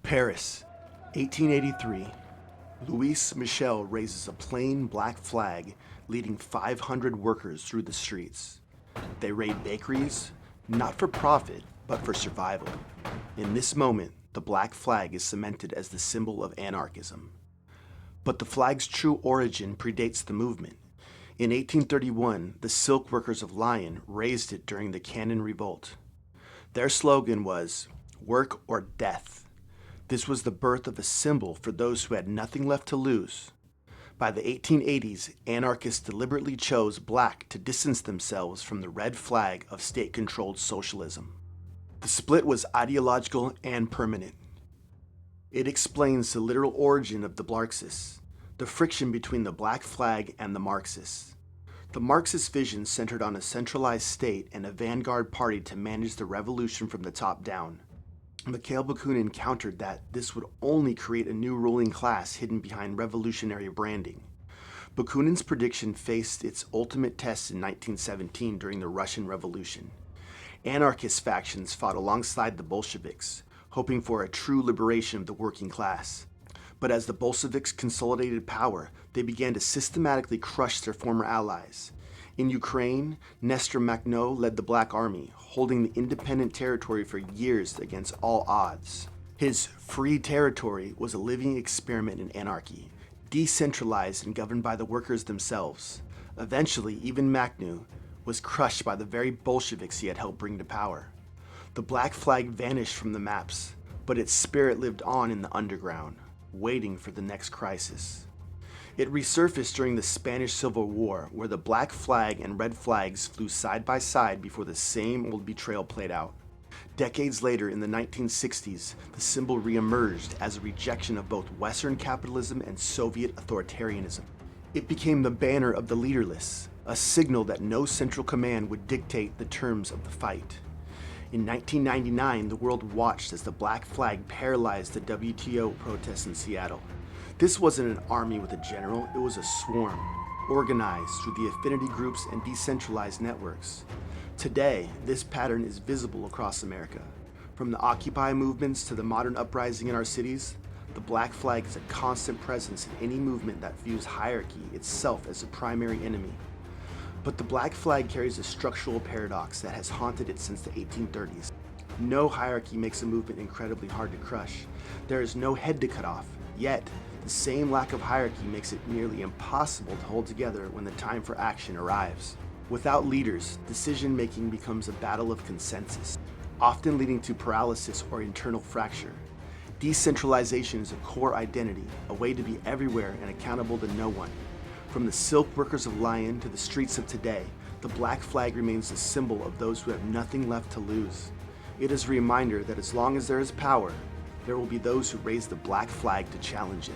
Paris, 1883. Louis Michel raises a plain black flag leading 500 workers through the streets. They raid bakeries, not for profit, but for survival. In this moment, the black flag is cemented as the symbol of anarchism. But the flag's true origin predates the movement. In 1831, the silk workers of Lyon raised it during the Cannon Revolt. Their slogan was, "Work or death." This was the birth of a symbol for those who had nothing left to lose. By the 1880s, anarchists deliberately chose black to distance themselves from the red flag of state-controlled socialism. The split was ideological and permanent. It explains the literal origin of the Blarxists, the friction between the black flag and the Marxists. The Marxist vision centered on a centralized state and a vanguard party to manage the revolution from the top down. Mikhail Bakunin countered that this would only create a new ruling class hidden behind revolutionary branding. Bakunin's prediction faced its ultimate test in 1917 during the Russian Revolution. Anarchist factions fought alongside the Bolsheviks, hoping for a true liberation of the working class. But as the Bolsheviks consolidated power, they began to systematically crush their former allies. In Ukraine, Nestor Makhno led the Black Army, holding the independent territory for years against all odds. His free territory was a living experiment in anarchy, decentralized and governed by the workers themselves. Eventually, even Makhno was crushed by the very Bolsheviks he had helped bring to power. The black flag vanished from the maps, but its spirit lived on in the underground, waiting for the next crisis. It resurfaced during the Spanish Civil War, where the black flag and red flags flew side by side before the same old betrayal played out. Decades later, in the 1960s, the symbol reemerged as a rejection of both Western capitalism and Soviet authoritarianism. It became the banner of the leaderless, a signal that no central command would dictate the terms of the fight. In 1999, the world watched as the black flag paralyzed the WTO protests in Seattle. This wasn't an army with a general, it was a swarm, organized through the affinity groups and decentralized networks. Today, this pattern is visible across America. From the Occupy movements to the modern uprising in our cities, the black flag is a constant presence in any movement that views hierarchy itself as a primary enemy. But the black flag carries a structural paradox that has haunted it since the 1830s. No hierarchy makes a movement incredibly hard to crush. There is no head to cut off, yet the same lack of hierarchy makes it nearly impossible to hold together when the time for action arrives. Without leaders, decision-making becomes a battle of consensus, often leading to paralysis or internal fracture. Decentralization is a core identity, a way to be everywhere and accountable to no one. From the silk workers of Lyon to the streets of today, the black flag remains a symbol of those who have nothing left to lose. It is a reminder that as long as there is power, there will be those who raise the black flag to challenge it.